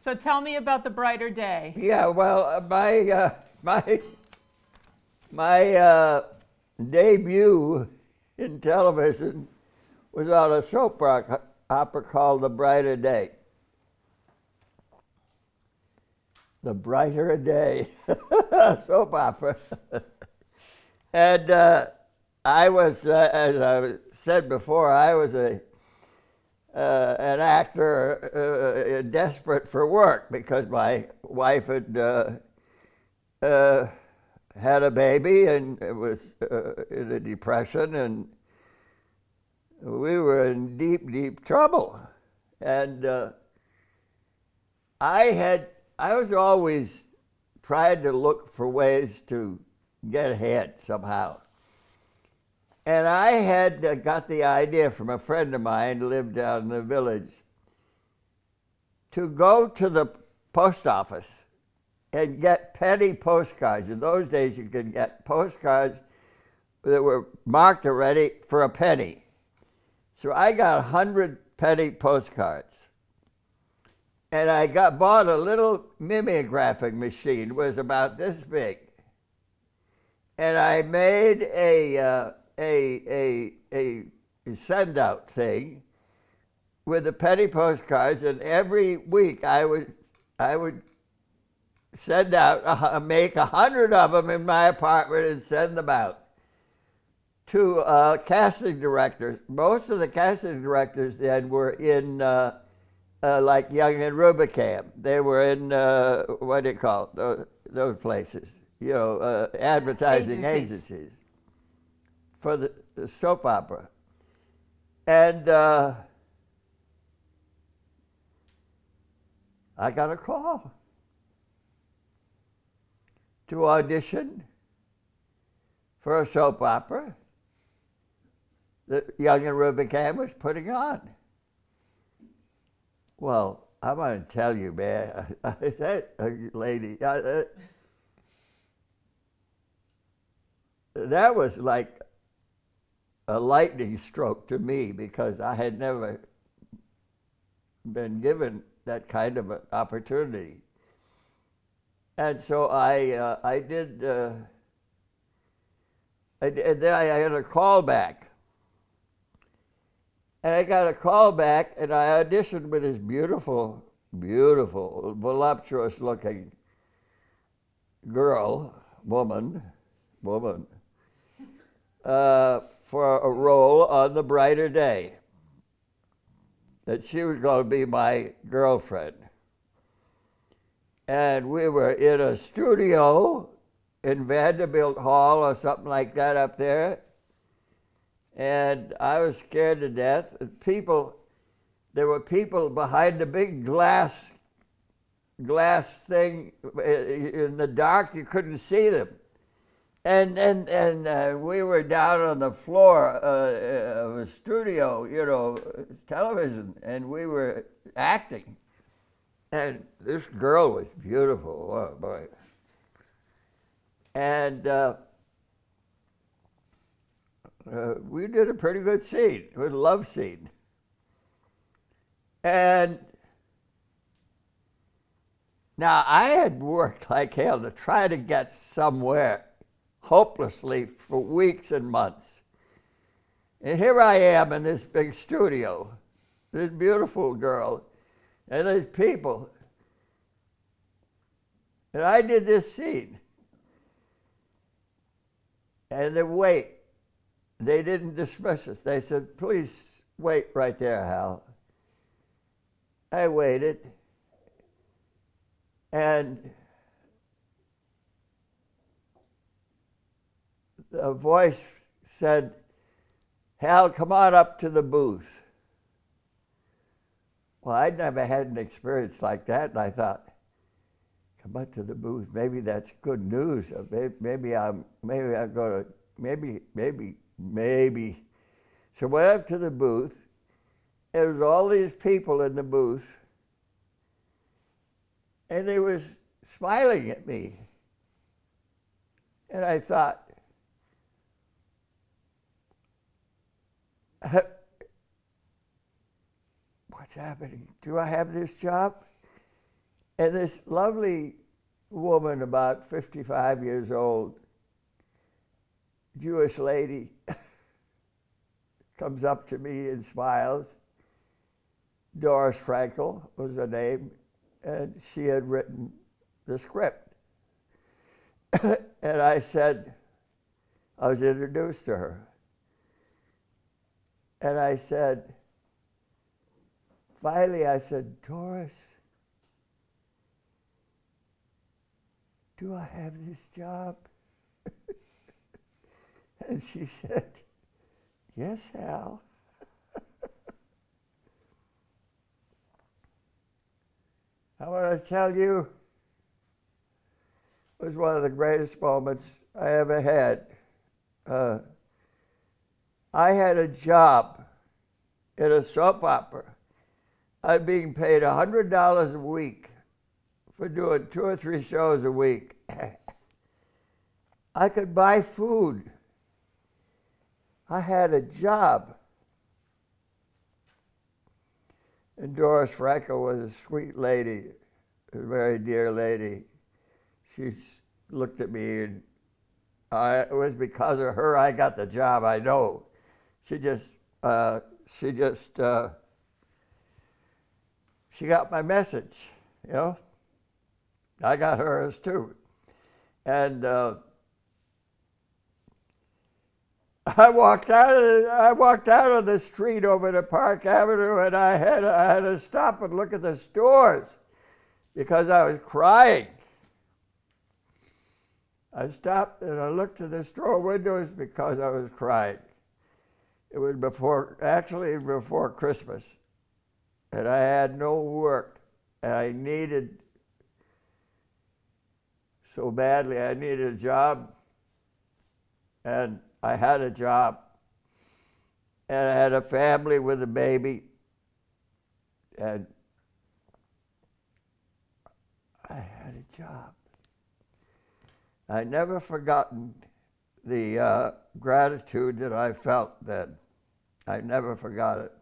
So tell me about the brighter day. Yeah, well, my debut in television was on a soap opera called The Brighter Day. The Brighter Day, soap opera. And I was, as I said before, I was an actor desperate for work because my wife had had a baby and was in a depression, and we were in deep, deep trouble. And I was always trying to look for ways to get ahead somehow. And I had got the idea from a friend of mine who lived down in the village to go to the post office and get penny postcards. In those days, you could get postcards that were marked already for a penny. So I got 100 penny postcards. And I bought a little mimeographing machine. It was about this big. And I made a send-out thing with the penny postcards, and every week I would send out, make 100 of them in my apartment and send them out to casting directors. Most of the casting directors then were in like Young and Rubicam. They were in, what do you call it, those places, you know, advertising agencies for the soap opera. And I got a call to audition for a soap opera that Young and Rubicam was putting on. Well, I'm going to tell you, man, that lady, that was like a lightning stroke to me, because I had never been given that kind of an opportunity. And so I did, and then I had a call back. And I got a call back, and I auditioned with this beautiful, beautiful, voluptuous-looking woman, for a role on The Brighter Day. That she was going to be my girlfriend. And we were in a studio in Vanderbilt Hall or something like that up there. And I was scared to death. There were people behind the big glass thing. In the dark, you couldn't see them. And we were down on the floor of a studio, you know, television, and we were acting. And this girl was beautiful, oh boy. And we did a pretty good scene. It was a love scene. And now I had worked like hell to try to get somewhere hopelessly for weeks and months. And here I am in this big studio, this beautiful girl, and there's people. And I did this scene. And they didn't dismiss us. They said, please wait right there, Hal. I waited. And a voice said, Hal, come on up to the booth. Well, I'd never had an experience like that, and I thought, come up to the booth, maybe that's good news. Maybe I'm going to, maybe. So I went up to the booth. There was all these people in the booth, and they was smiling at me. And I thought, what's happening? Do I have this job? And this lovely woman, about 55 years old, Jewish lady, comes up to me and smiles. Doris Frankel was her name, and she had written the script. And I said, I was introduced to her. And I said, finally I said, Doris, do I have this job? And she said, yes, Hal. I want to tell you, it was one of the greatest moments I ever had. I had a job in a soap opera. I'm being paid $100 a week for doing 2 or 3 shows a week. I could buy food. I had a job. And Doris Frankel was a sweet lady, a very dear lady. She looked at me, and it was because of her I got the job, I know. She got my message, you know. I got hers too. And I walked out of the street over to Park Avenue, and I had to stop and look at the stores because I was crying. I stopped and I looked at the store windows because I was crying. It was before Christmas, and I had no work, and I needed so badly. I needed a job, and I had a job, and I had a family with a baby, and I had a job. I never forgotten the gratitude that I felt then. I never forgot it.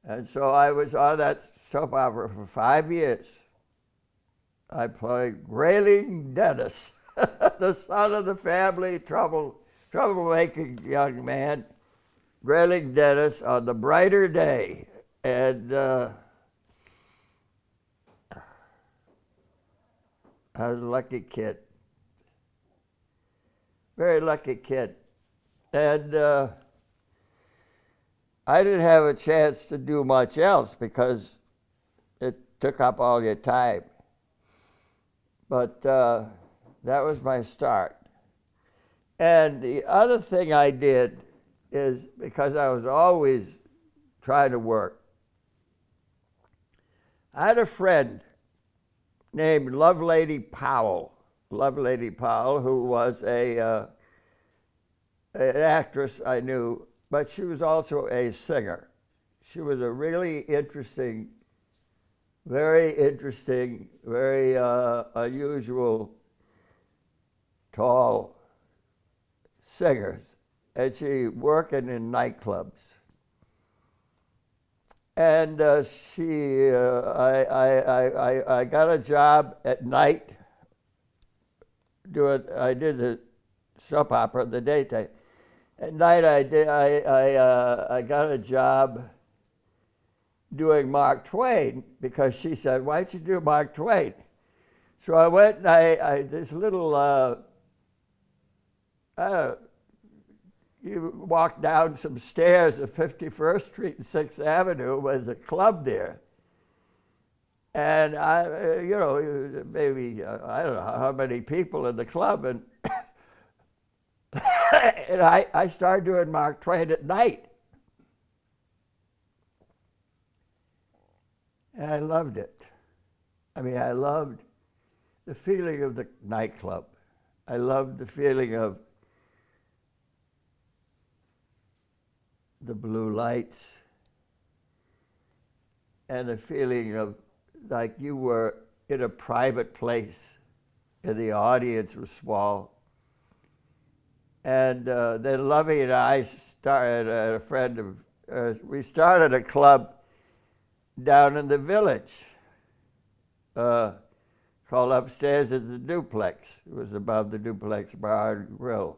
And so I was on that soap opera for 5 years. I played Grayling Dennis, the son of the family, troublemaking young man, Grayling Dennis on The Brighter Day. And I was a lucky kid. Very lucky kid. And I didn't have a chance to do much else because it took up all your time. But that was my start. And the other thing I did is, because I was always trying to work, I had a friend named Lovelady Powell, who was an actress I knew, but she was also a singer. She was a really interesting, very unusual, tall singer, and she working in nightclubs. And I got a job at night. I did the soap opera in the daytime. At night, I got a job doing Mark Twain, because she said, "Why don't you do Mark Twain?" So I went, and this little you walk down some stairs at 51st Street and 6th Avenue, was a club there. And maybe, I don't know how many people in the club, and, and I started doing Mark Twain at night. And I loved it. I mean, I loved the feeling of the nightclub. I loved the feeling of the blue lights, and the feeling of like you were in a private place and the audience was small. And then Lovey and I started, a friend of we started a club down in the Village. called upstairs at the Duplex. It was above the Duplex Bar and Grill.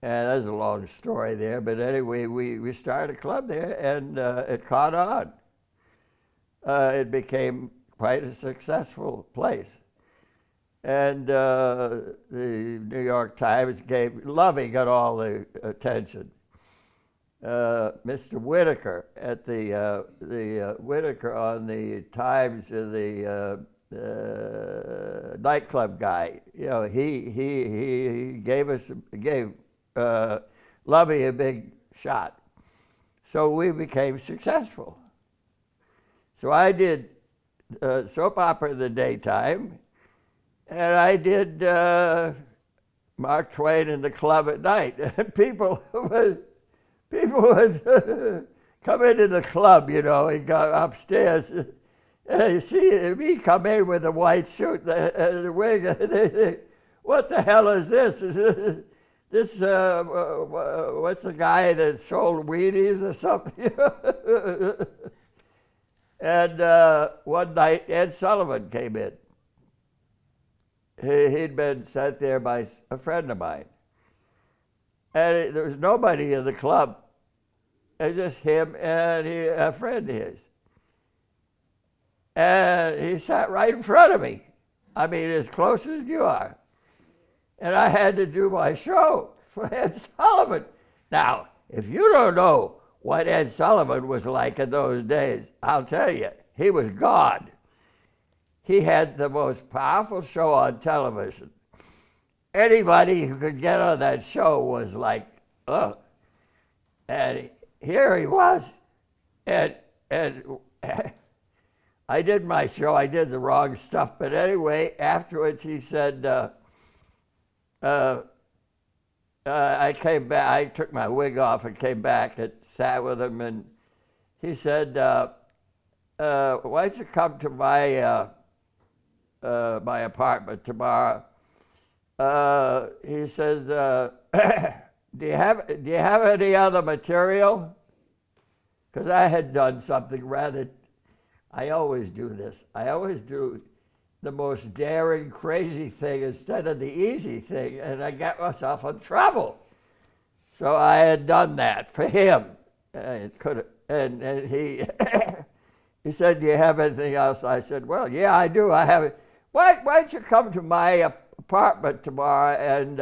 And there's a long story there, but anyway, we started a club there, and it caught on. It became quite a successful place. And the New York Times gave, Lovey got all the attention. Mr. Whitaker at the Whitaker on the Times, the nightclub guy, you know, he gave Lovey a big shot. So we became successful. So I did soap opera in the daytime, and I did Mark Twain in the club at night. And people would come into the club, you know, and go upstairs, and you see me come in with a white suit, the wig. What the hell is this? This what's the guy that sold Wheaties or something? And one night, Ed Sullivan came in. He'd been sent there by a friend of mine. And there was nobody in the club. It was just him and a friend of his. And he sat right in front of me. I mean, as close as you are. And I had to do my show for Ed Sullivan. Now, if you don't know what Ed Sullivan was like in those days, I'll tell you, he was God. He had the most powerful show on television. Anybody who could get on that show was like, oh. And here he was, and I did my show. I did the wrong stuff, but anyway, afterwards he said, I came back. I took my wig off and came back and sat with him, and he said, "Why don't you come to my my apartment tomorrow?" He says, do you have any other material? Because I had done something rather. I always do this. I always do the most daring, crazy thing instead of the easy thing, and I got myself in trouble. So I had done that for him. And he he said, "Do you have anything else?" I said, "Well, yeah, I do. I have it. Why don't you come to my apartment tomorrow and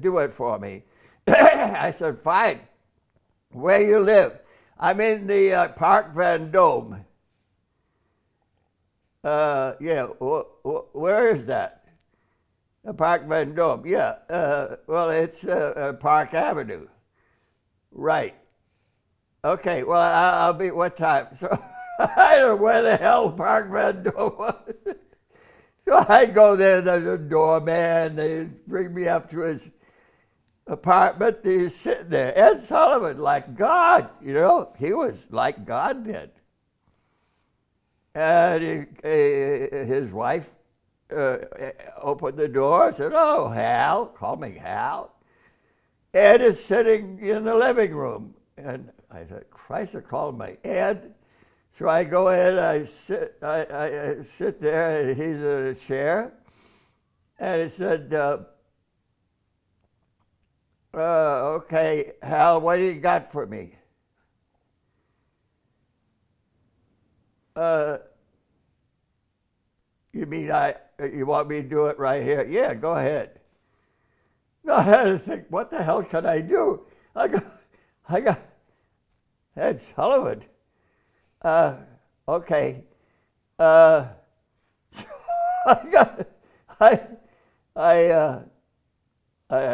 do it for me?" I said, "Fine. Where you live?" "I'm in the Park Vendôme." Yeah, where is that? The Park Vendôme, yeah. Well, it's Park Avenue. Right. Okay, well, I'll be, what time? So I don't know where the hell Park Vendôme was. So I go there, there's a doorman, they bring me up to his apartment, he's sitting there. Ed Sullivan, like God, you know, he was like God then. And his wife opened the door and said, "Oh, Hal," called me Hal. "Ed is sitting in the living room." And I said, "Christ, they called me Ed." So I go in, I sit there, and he's in a chair. And he said, "Okay, Hal, what do you got for me?" You mean you want me to do it right here? "Yeah, go ahead." No, I had to think, what the hell can I do? I got Ed Sullivan. Okay. I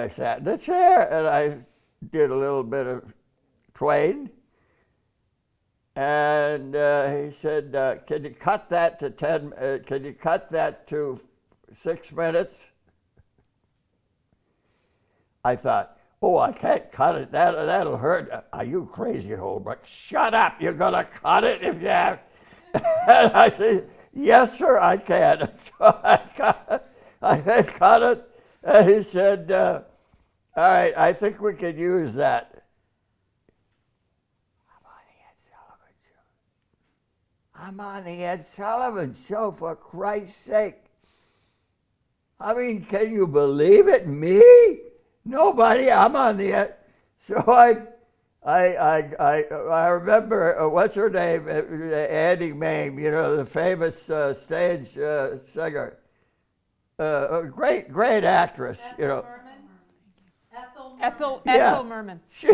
sat in the chair and I did a little bit of Twain. And he said, "Can you cut that to can you cut that to 6 minutes?" I thought, "Oh, I can't cut it. That'll hurt." "Are you crazy, Holbrook? Shut up. You're going to cut it if you have." And I said, "Yes, sir, I can." So I cut it. And he said, "All right, I think we could use that." I'm on the Ed Sullivan Show, for Christ's sake. I mean, can you believe it? Me? Nobody. I'm on the Ed. So I remember, what's her name? Annie Mame, you know, the famous stage singer. A great actress, you know. Ethel Merman. She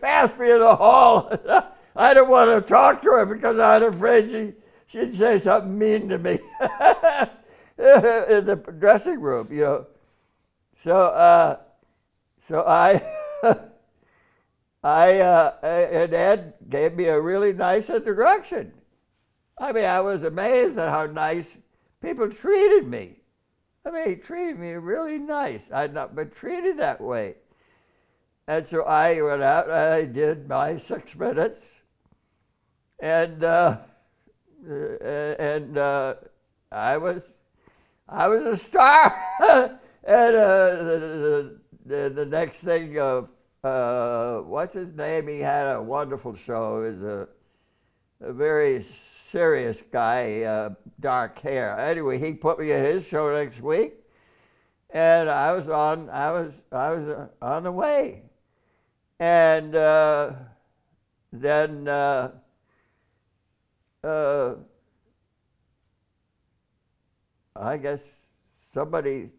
passed me in the hall. I didn't want to talk to her because I was afraid she'd say something mean to me in the dressing room, you know. So and Ed gave me a really nice introduction. I mean, I was amazed at how nice people treated me. I mean, he treated me really nice. I'd not been treated that way. And so I went out and I did my 6 minutes. And I was a star. And the next thing, what's his name? He had a wonderful show. He was a very serious guy, dark hair. Anyway, he put me in his show next week, and I was on the way. And then I guess somebody,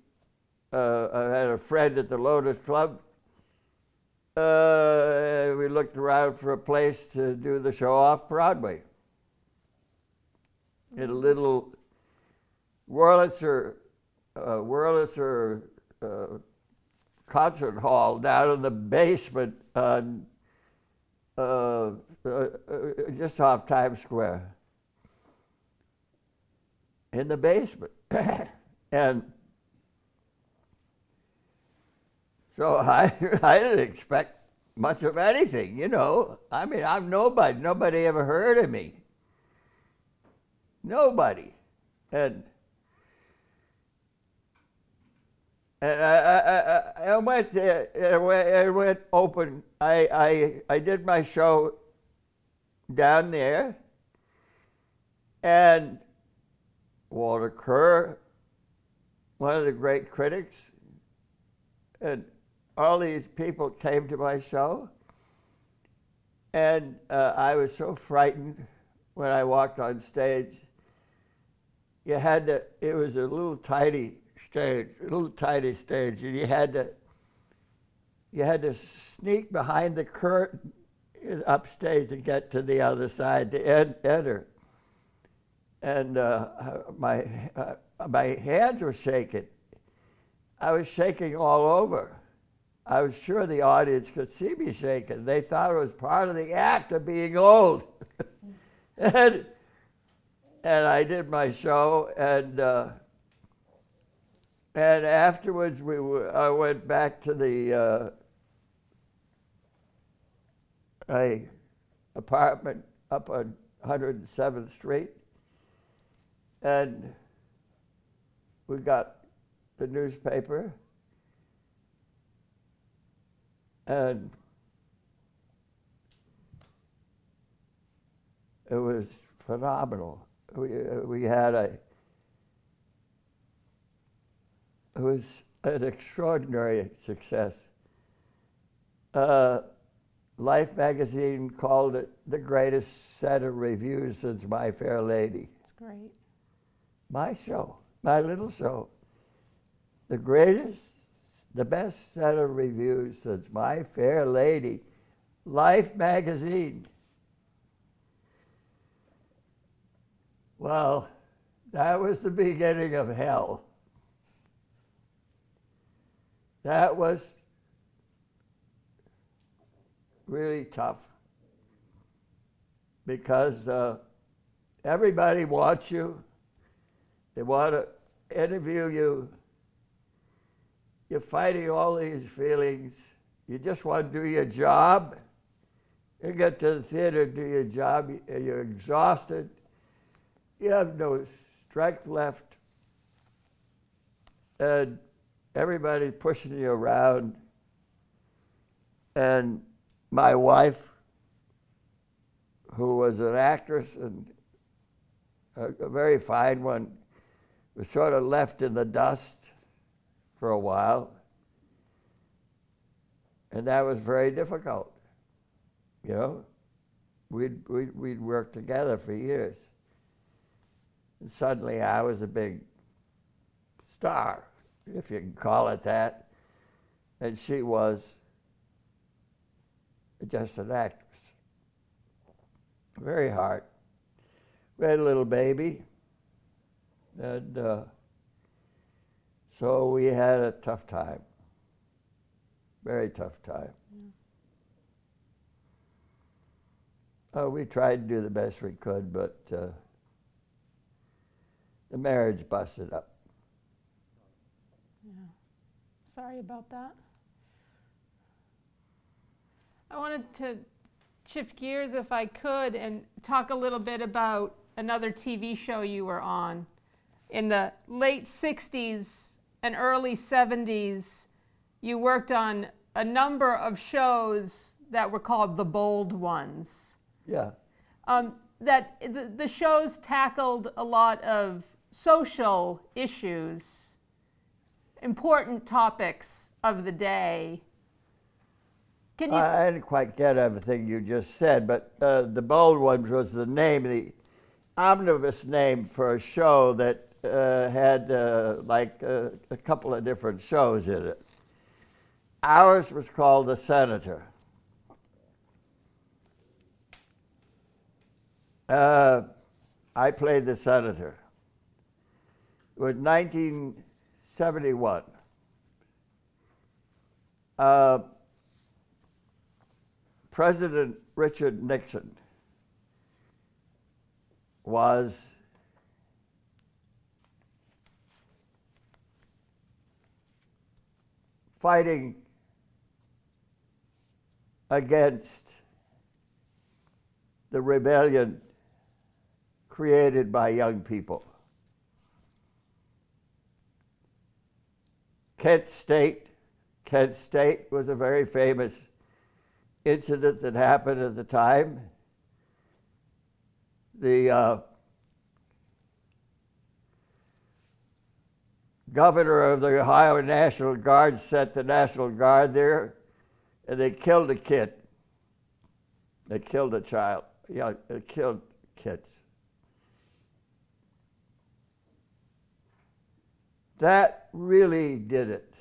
I had a friend at the Lotus Club. We looked around for a place to do the show off Broadway. In a little Wurlitzer concert hall down in the basement on just off Times Square. In the basement. And so I didn't expect much of anything, you know. I mean, I'm nobody. Nobody ever heard of me. Nobody. And I went there, I went open. I did my show down there, and Walter Kerr, one of the great critics, and all these people came to my show, and I was so frightened when I walked on stage. You had to, it was a little tiny stage, and you had to sneak behind the curtain upstage to get to the other side to enter. And my hands were shaking. I was shaking all over. I was sure the audience could see me shaking. They thought it was part of the act of being old. And I did my show, and afterwards I went back to the apartment up on 107th Street, and we got the newspaper, and it was phenomenal. We had it was an extraordinary success. Life magazine called it the greatest set of reviews since My Fair Lady. That's great. My show, my little show. The greatest, the best set of reviews since My Fair Lady. Life magazine. Well, that was the beginning of hell. That was really tough because everybody wants you. They want to interview you. You're fighting all these feelings. You just want to do your job. You get to the theater, do your job, you're exhausted. You have no strength left. And everybody's pushing you around. And my wife, who was an actress and a very fine one, was sort of left in the dust for a while. And that was very difficult, you know. We'd worked together for years. And suddenly I was a big star, if you can call it that. And she was just an actress. Very hard. We had a little baby. And so we had a tough time. Very tough time. We tried to do the best we could, but the marriage busted up. Yeah. Sorry about that. I wanted to shift gears, if I could, and talk a little bit about another TV show you were on. In the late 60s and early 70s, you worked on a number of shows that were called The Bold Ones. Yeah. That the shows tackled a lot of social issues, important topics of the day. Can you? I didn't quite get everything you just said, but The Bold Ones was the name, the omnibus name for a show that had a couple of different shows in it. Ours was called The Senator. I played the senator. It was 1971. President Richard Nixon was fighting against the rebellion created by young people. Kent State was a very famous incident that happened at the time. The governor of the Ohio National Guard sent the National Guard there, and they killed a kid. They killed a child. Yeah, they killed kids. That really did it.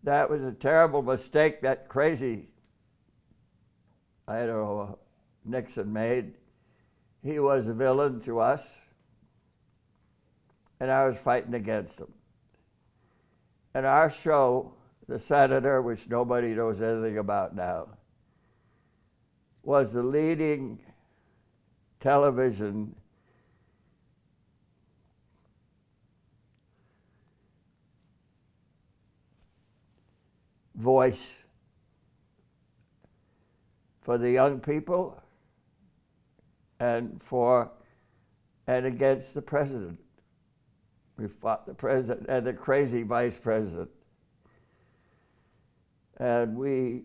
That was a terrible mistake that crazy, I don't know, Nixon made. He was a villain to us, and I was fighting against him. And our show, The Senator, which nobody knows anything about now, was the leading television voice for the young people and against the president. We fought the president and the crazy vice president. And we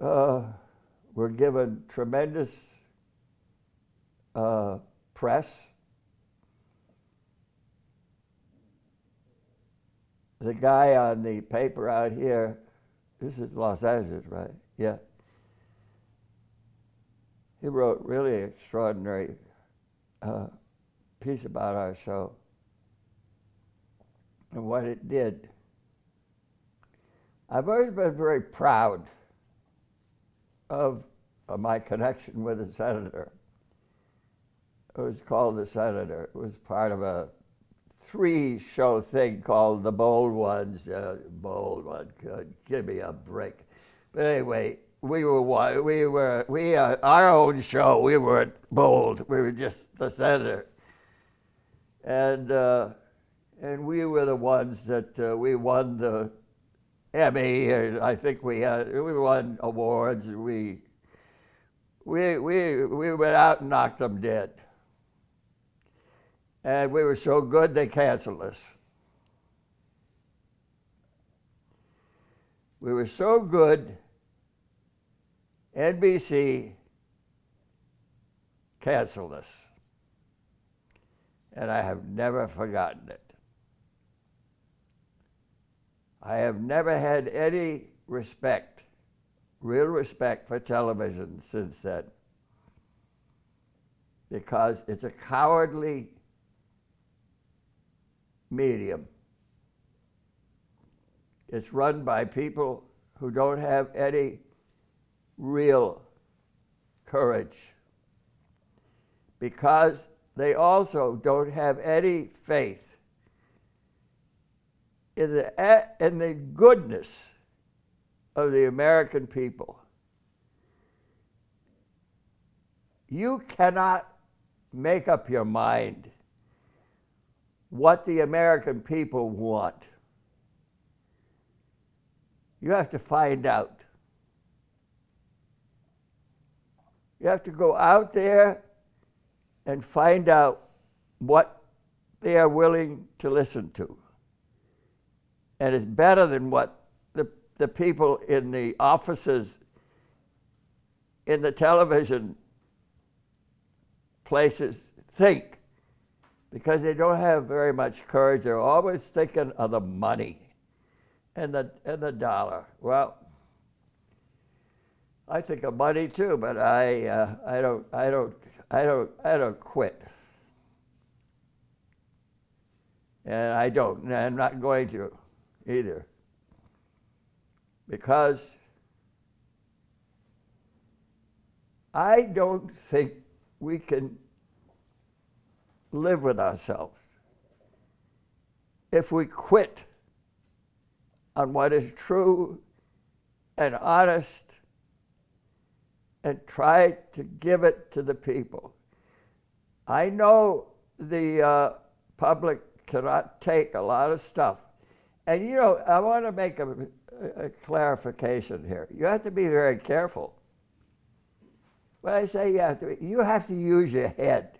were given tremendous press. The guy on the paper out here, this is Los Angeles, right? Yeah. He wrote really extraordinary piece about our show and what it did. I've always been very proud of my connection with the senator. It was called The Senator. It was part of a 3-show thing called The Bold Ones. Bold One, give me a break. But anyway, our own show. We weren't bold. We were just The Senator, and we were the ones that we won the Emmy, and I think we won awards. We went out and knocked them dead. And we were so good, they canceled us. We were so good, NBC canceled us. And I have never forgotten it. I have never had any respect, real respect for television since then, because it's a cowardly medium. It's run by people who don't have any real courage, because they also don't have any faith in the goodness of the American people. You cannot make up your mind what the American people want. You have to find out. You have to go out there and find out what they are willing to listen to. And it's better than what the people in the offices, in the television places think, because they don't have very much courage. They're always thinking of the money and the dollar. Well, I think of money too, but I don't quit. And I'm not going to either. Because I don't think we can live with ourselves if we quit on what is true and honest and try to give it to the people. I know the public cannot take a lot of stuff. And you know, I want to make a clarification here. You have to be very careful. When I say you have to use your head.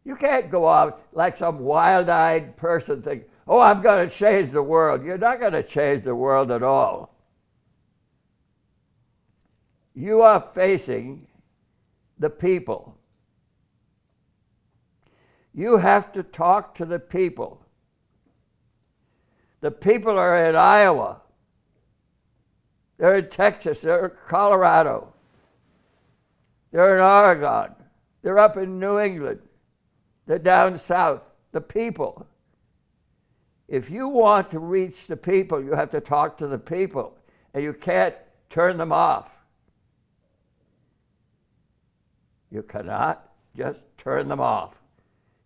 You can't go out like some wild-eyed person thinking, oh, I'm going to change the world. You're not going to change the world at all. You are facing the people. You have to talk to the people. The people are in Iowa. They're in Texas. They're in Colorado. They're in Oregon. They're up in New England. They're down south. The people. If you want to reach the people, you have to talk to the people, and you can't turn them off. You cannot just turn them off.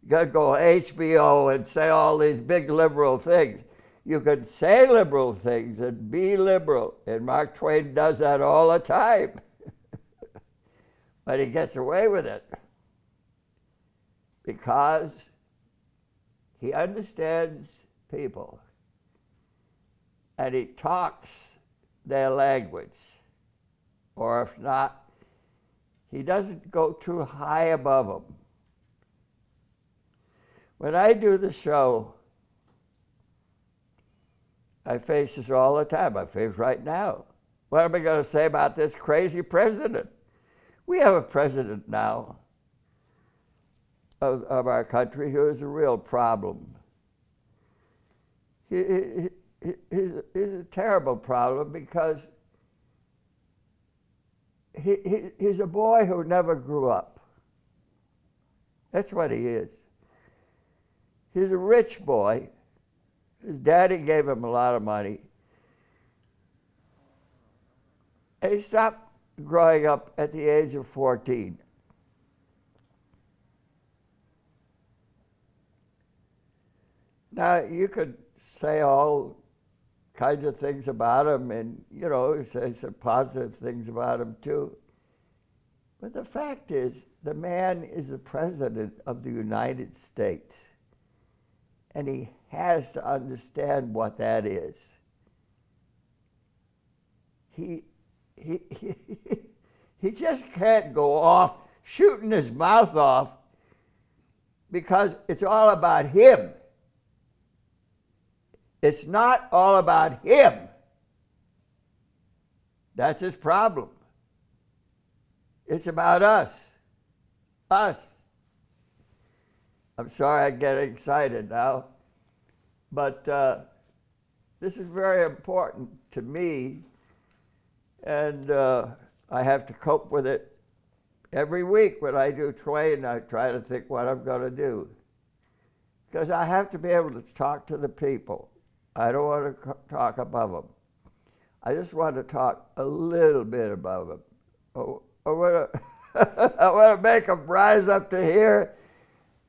You got to go HBO and say all these big liberal things. You can say liberal things and be liberal, and Mark Twain does that all the time. But he gets away with it because he understands people and he talks their language. Or if not, he doesn't go too high above them. When I do the show, I face this all the time. I face right now. What am I going to say about this crazy president? We have a president now of our country who is a real problem. He's a terrible problem because he's a boy who never grew up. That's what he is. He's a rich boy. His daddy gave him a lot of money. And he stopped growing up at the age of 14. Now, you could say all kinds of things about him and, you know, say some positive things about him too. But the fact is, the man is the president of the United States. And he has to understand what that is. He just can't go off shooting his mouth off because it's all about him. It's not all about him. That's his problem. It's about us. Us. I'm sorry I get excited now, but this is very important to me, and I have to cope with it every week when I do train. I try to think what I'm going to do, because I have to be able to talk to the people. I don't want to talk above them. I just want to talk a little bit above them. I want to make them rise up to here.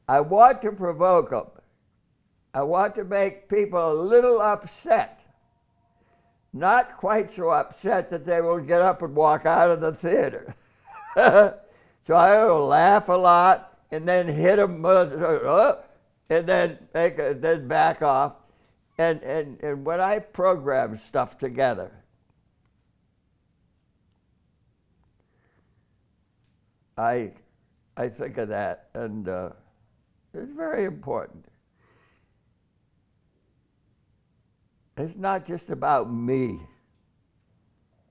I want to provoke them. I want to make people a little upset. Not quite so upset that they will get up and walk out of the theater. So I will laugh a lot and then hit them and then back off. And when I program stuff together, I think of that, and it's very important. It's not just about me.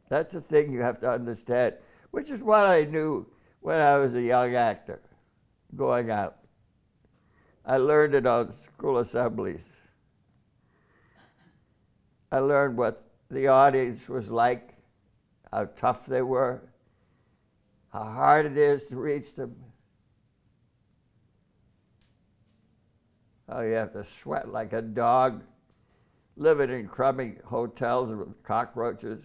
That's the thing you have to understand, which is what I knew when I was a young actor, going out. I learned it on school assemblies. I learned what the audience was like, how tough they were, how hard it is to reach them, how you have to sweat like a dog, living in crummy hotels with cockroaches.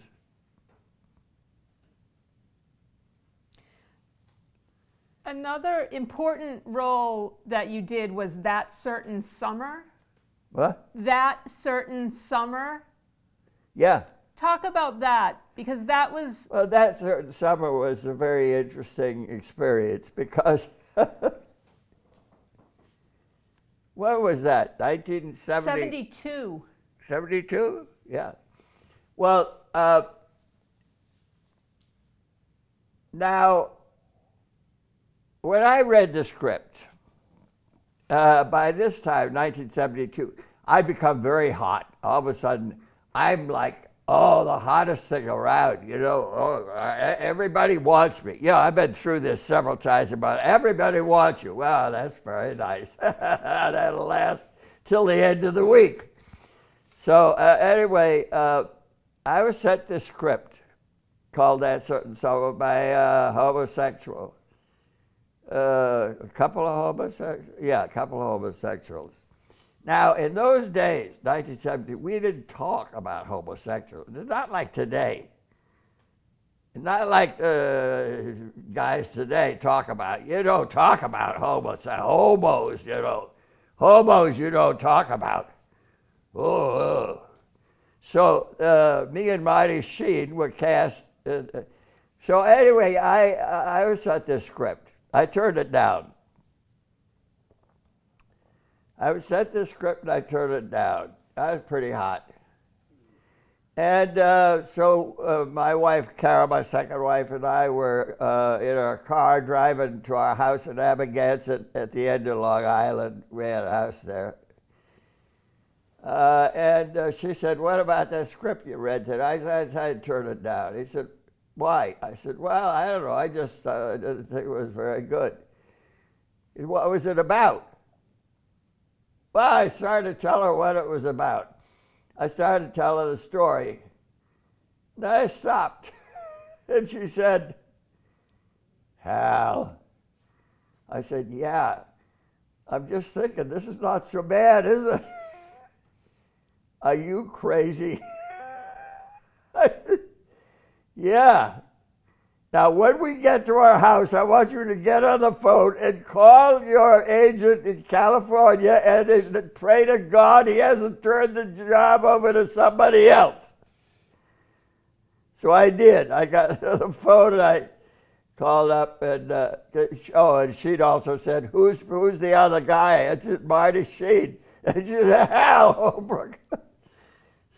Another important role that you did was That Certain Summer. What? That Certain Summer. Yeah. Talk about that, because that was... Well, That Certain Summer was a very interesting experience because... What was that, 1970? 72. 72? Yeah. Well, now, when I read the script, by this time, 1972, I'd become very hot. All of a sudden, I'm like, oh, the hottest thing around, you know. Oh, everybody wants me. Yeah, I've been through this several times about everybody wants you. Well, that's very nice. That'll last till the end of the week. So anyway, I was sent this script called That Certain Summer by a homosexual. A couple of homosexuals. Now, in those days, 1970, we didn't talk about homosexuals. It's not like today. Not like guys today talk about, you don't talk about homos, you know. Homos you don't talk about. Oh. So me and Marty Sheen were cast. So anyway, I was sent this script. I turned it down. I was sent this script and I turned it down. I was pretty hot. And so my wife, Carol, my second wife, and I were in our car driving to our house in Amagansett at the end of Long Island. We had a house there. And she said, what about that script you read today? I said, I'd turn it down. He said, why? I said, well, I don't know. I just didn't think it was very good. What was it about? Well, I started to tell her what it was about. I started to tell her the story. Then I stopped. And she said, Hal. I said, yeah. I'm just thinking, this is not so bad, is it? Are you crazy? I said, yeah. Now, when we get to our house, I want you to get on the phone and call your agent in California and pray to God he hasn't turned the job over to somebody else. So I did. I got on the phone and I called up and, and she'd also said, who's the other guy? It's Marty Sheen. And she said, Hal Holbrook.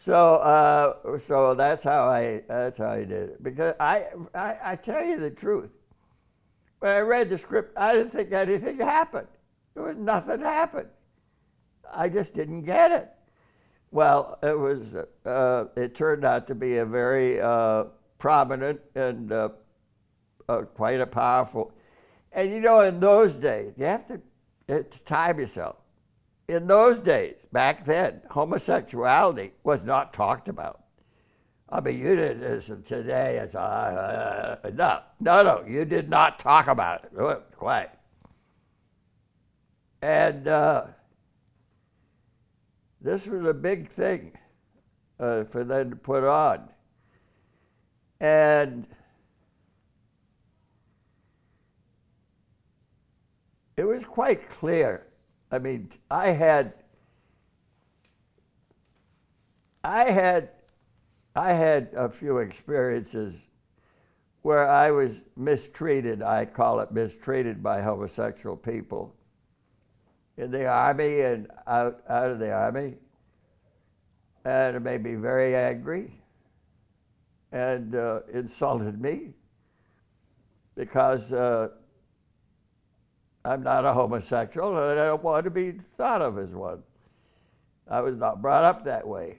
So that's how I did it. Because I tell you the truth. When I read the script, I didn't think anything happened. There was nothing happened. I just didn't get it. Well, it turned out to be a very prominent and quite a powerful. And you know, in those days, you have to time yourself. In those days, back then, homosexuality was not talked about. I mean, you didn't listen today. It's no, you did not talk about it. Quiet. And this was a big thing for them to put on. And it was quite clear. I mean, I had a few experiences where I was mistreated. I call it mistreated by homosexual people in the Army and out of the Army. And it made me very angry and insulted me because I'm not a homosexual and I don't want to be thought of as one. I was not brought up that way.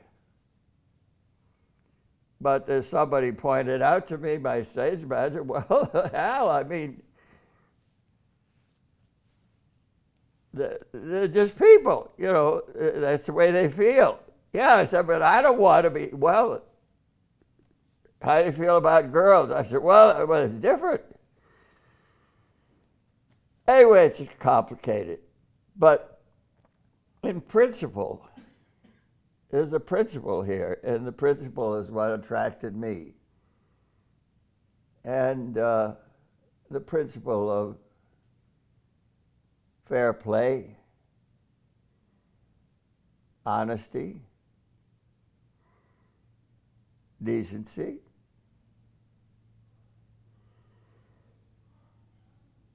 But as somebody pointed out to me, my stage manager, well, Hal, I mean, they're just people, you know, that's the way they feel. Yeah, I said, but I don't want to be, well, how do you feel about girls? I said, well, it's different. Anyway, it's complicated. But in principle, there's a principle here, and the principle is what attracted me. And the principle of fair play, honesty, decency.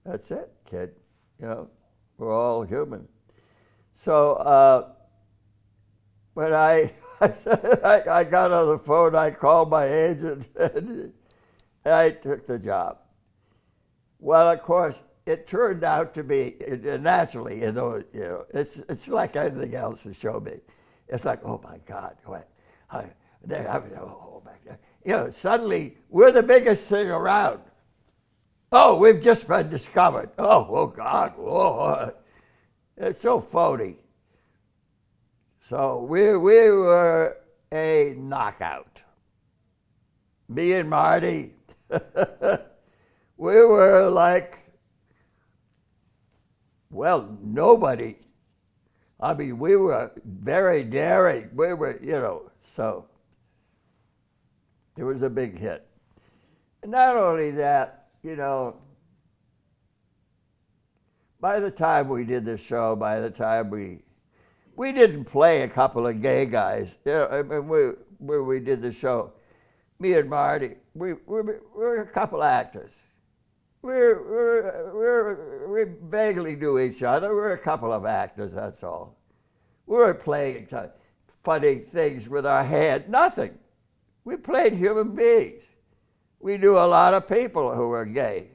That's it, kid. You know, we're all human. So when I got on the phone, I called my agent, and I took the job. Well, of course, it turned out to be naturally, you know, it's like anything else in show business. It's like, oh my God, what? They're having a whole back there. You know, suddenly we're the biggest thing around. Oh, we've just been discovered. Oh God, oh, it's so phony. So we were a knockout. Me and Marty, we were like, well, nobody. I mean, we were very daring. We were, you know, so it was a big hit. And not only that, you know, by the time we did the show, by the time we didn't play a couple of gay guys. You know, I mean, we did the show, me and Marty, we're a couple actors. We vaguely knew each other. We're a couple of actors, that's all. We were playing funny things with our head, nothing. We played human beings. We knew a lot of people who were gay.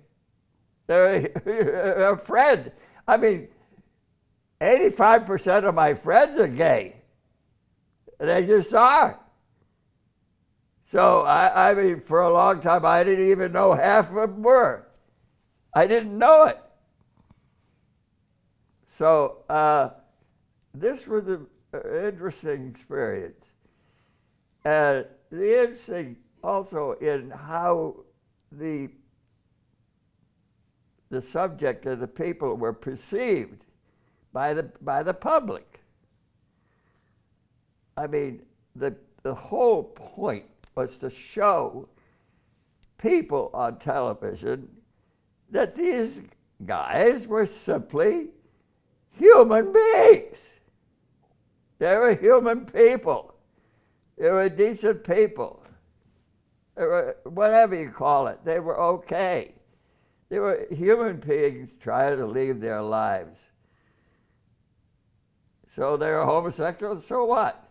They're a friend. I mean, 85% of my friends are gay. They just are. So, I mean, for a long time, I didn't even know half of them were. I didn't know it. So, this was an interesting experience. And the interesting also in how the subject of the people were perceived by the public. I mean, the whole point was to show people on television that these guys were simply human beings. They were human people. They were decent people. They were, whatever you call it, they were okay. They were human beings trying to live their lives. So they were homosexuals, so what?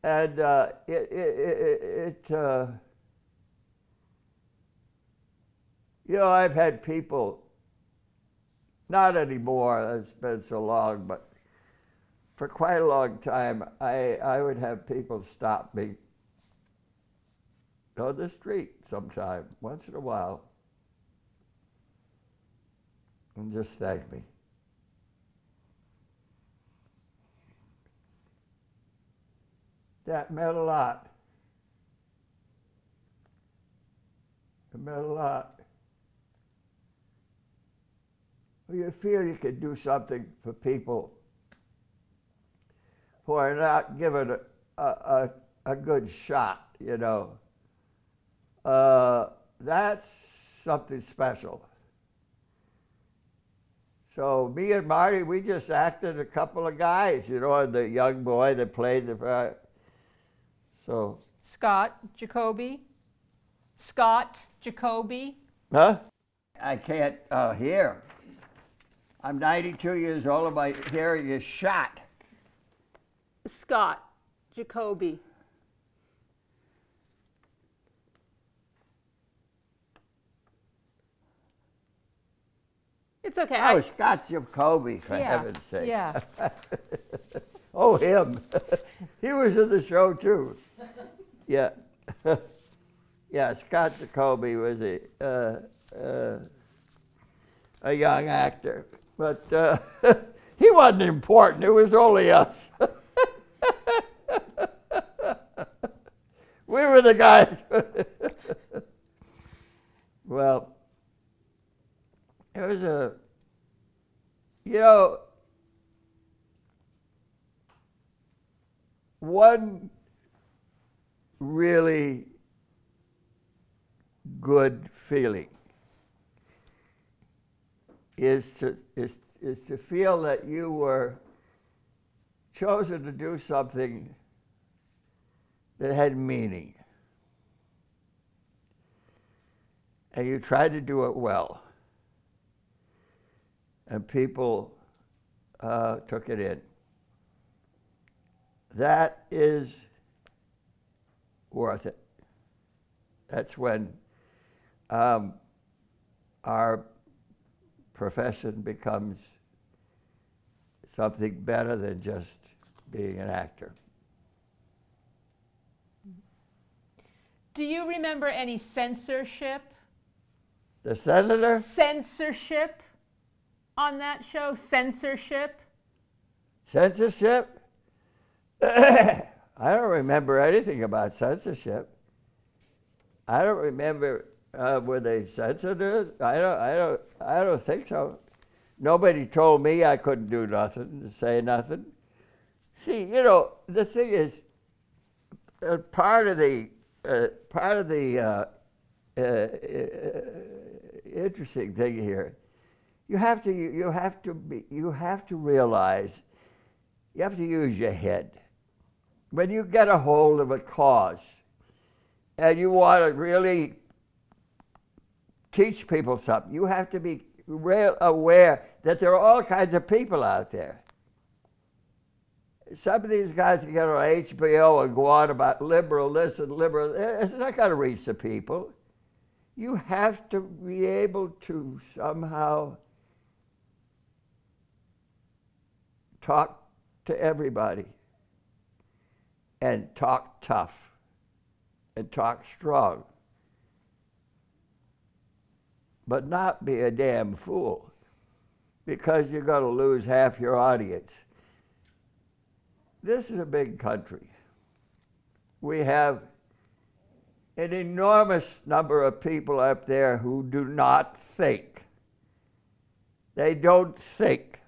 And you know, I've had people, not anymore, it's been so long, but for quite a long time, I would have people stop me on the street sometime, once in a while. and just thank me. That meant a lot. It meant a lot. Well, you feel you can do something for people who are not given a good shot, you know. That's something special. So me and Marty, we just acted a couple of guys, you know, and the young boy that played the part. So. Scott Jacoby. Scott Jacoby. Huh? I can't hear. I'm 92 years old and my hearing is shot. Scott Jacoby. It's okay. Oh, Scott Jacoby, for heaven's sake. Yeah. Oh, him. He was in the show, too. Yeah. Yeah, Scott Jacoby was a young actor. But he wasn't important. It was only us. We were the guys. Well, it was you know, one really good feeling is to feel that you were chosen to do something that had meaning. And you tried to do it well. And people took it in. That is worth it. That's when our profession becomes something better than just being an actor. Do you remember any censorship? The senator? Censorship on that show? Censorship? Censorship? I don't remember anything about censorship. I don't remember were they censored it? I don't think so. Nobody told me I couldn't do nothing, say nothing. See, you know, the thing is, part of the interesting thing here, you have to realize, you have to use your head. When you get a hold of a cause and you want to really teach people something, you have to be real aware that there are all kinds of people out there. Some of these guys can get on HBO and go on about liberal this and liberal. It's not going to reach the people. You have to be able to somehow talk to everybody and talk tough and talk strong, but not be a damn fool, because you're going to lose half your audience. This is a big country. We have an enormous number of people up there who do not think. They don't think.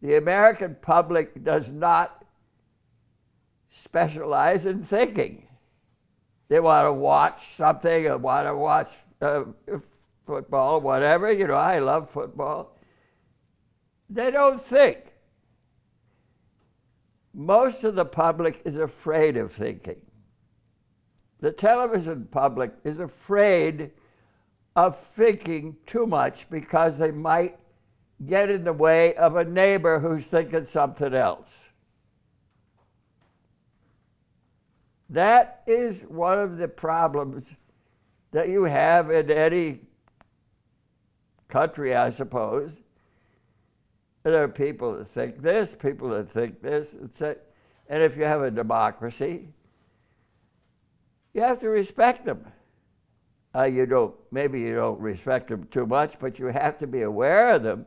The American public does not specialize in thinking. They want to watch something or want to watch football, whatever. You know, I love football. They don't think. Most of the public is afraid of thinking. The television public is afraid of thinking too much because they might get in the way of a neighbor who's thinking something else. That is one of the problems that you have in any country, I suppose. There are people that think this, people that think this, and if you have a democracy, you have to respect them. maybe you don't respect them too much, but you have to be aware of them,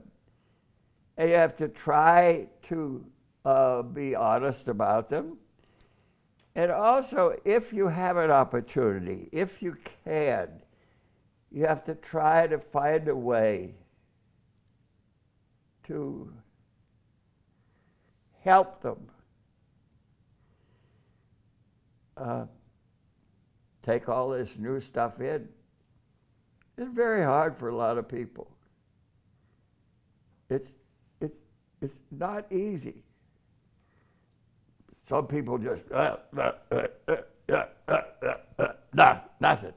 and you have to try to be honest about them. And also, if you have an opportunity, if you can, you have to try to find a way to help them take all this new stuff in. It's very hard for a lot of people. It's not easy. Some people just nothing.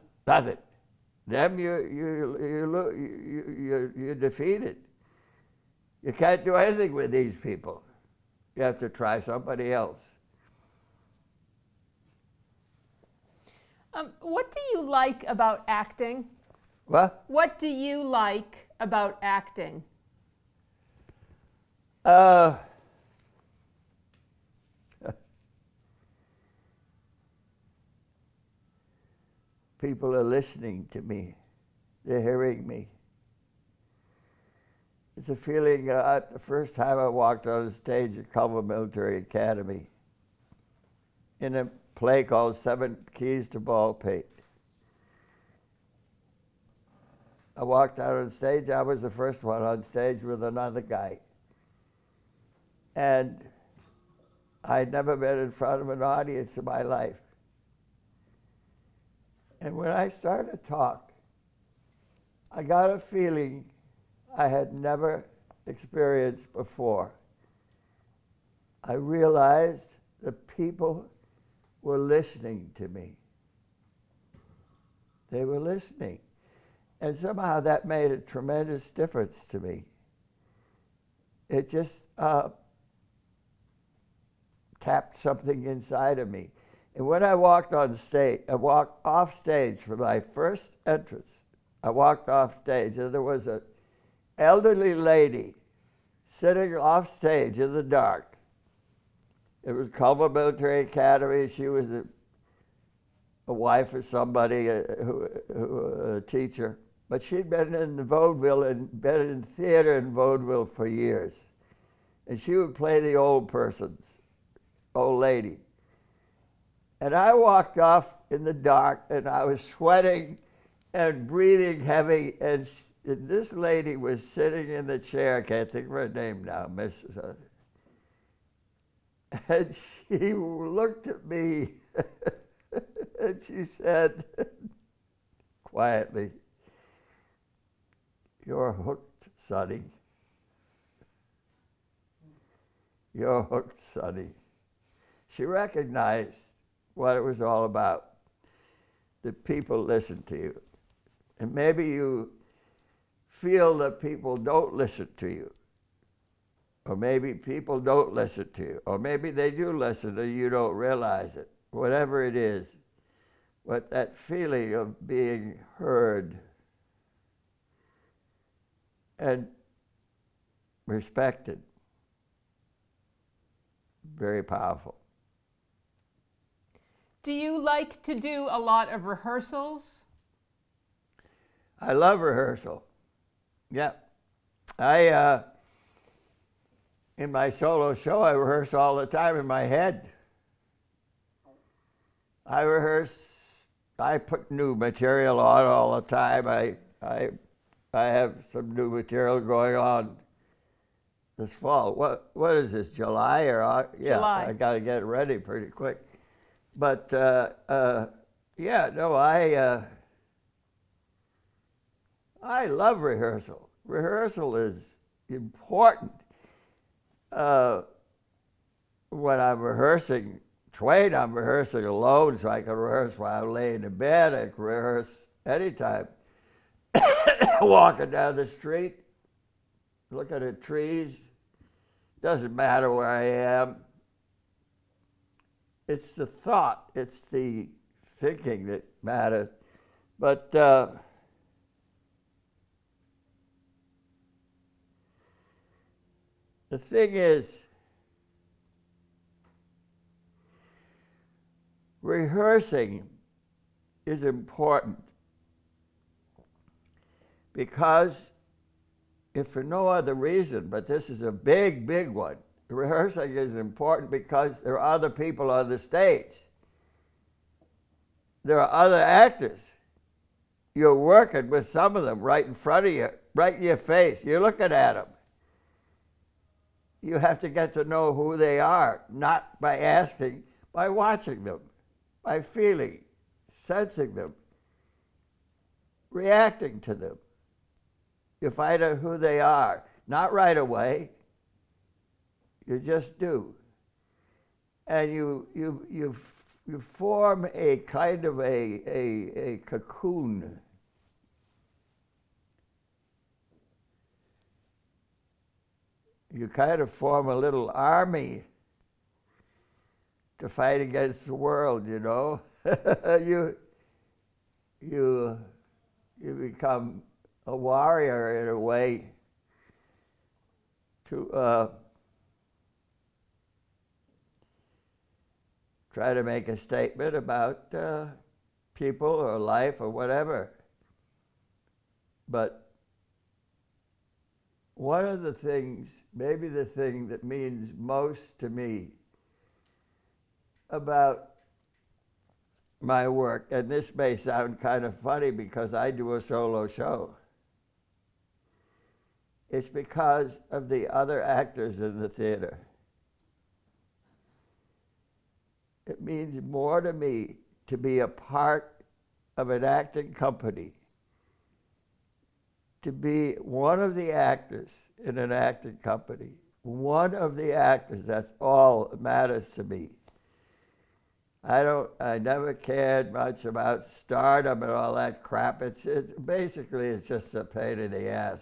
Them you're defeated. You can't do anything with these people. You have to try somebody else. What do you like about acting? What? What do you like about acting? People are listening to me. They're hearing me. It's a feeling, the first time I walked on the stage at Culver Military Academy in a play called 7 Keys to Baldpate. I walked out on stage. I was the first one on stage with another guy. And I'd never been in front of an audience in my life. And when I started to talk, I got a feeling I had never experienced before. I realized the people were listening to me. They were listening. And somehow that made a tremendous difference to me. It just tapped something inside of me. And when I walked on stage, I walked off stage for my first entrance. I walked off stage, and there was an elderly lady sitting off stage in the dark. It was Culver Military Academy. She was a wife of somebody, a teacher. But she'd been in the vaudeville and been in theater in vaudeville for years. And she would play the old lady. And I walked off in the dark, and I was sweating and breathing heavy, and this lady was sitting in the chair. I can't think of her name now, Mrs. And she looked at me, and she said, quietly, "You're hooked, Sonny. You're hooked, Sonny." She recognized what it was all about. That people listen to you. And maybe you feel that people don't listen to you. Or maybe people don't listen to you. Or maybe they do listen and you don't realize it. Whatever it is, what that feeling of being heard and respected, very powerful. Do you like to do a lot of rehearsals? I love rehearsal. Yeah. In my solo show, I rehearse all the time in my head. I rehearse, I put new material on all the time. I have some new material going on this fall. What is this, July or August? Yeah, July. I got to get it ready pretty quick. But yeah, no, I love rehearsal. Rehearsal is important. When I'm rehearsing Twain, I'm rehearsing alone, so I can rehearse while I'm laying in bed. I can rehearse anytime. Walking down the street, looking at trees. Doesn't matter where I am. It's the thought, it's the thinking that matters. But the thing is, rehearsing is important because if for no other reason, but this is a big, big one, rehearsing is important because there are other people on the stage. There are other actors. You're working with some of them right in front of you, right in your face. You're looking at them. You have to get to know who they are, not by asking, by watching them, by feeling, sensing them, reacting to them. You find out who they are, not right away. You just do. And you form a kind of a cocoon. You kind of form a little army to fight against the world, you know. you become a warrior in a way to try to make a statement about people or life or whatever. But one of the things, maybe the thing that means most to me about my work, and this may sound kind of funny because I do a solo show, it's because of the other actors in the theater. It means more to me to be a part of an acting company, to be one of the actors in an acting company. One of the actors, that's all that matters to me. I never cared much about stardom and all that crap. Basically, it's just a pain in the ass.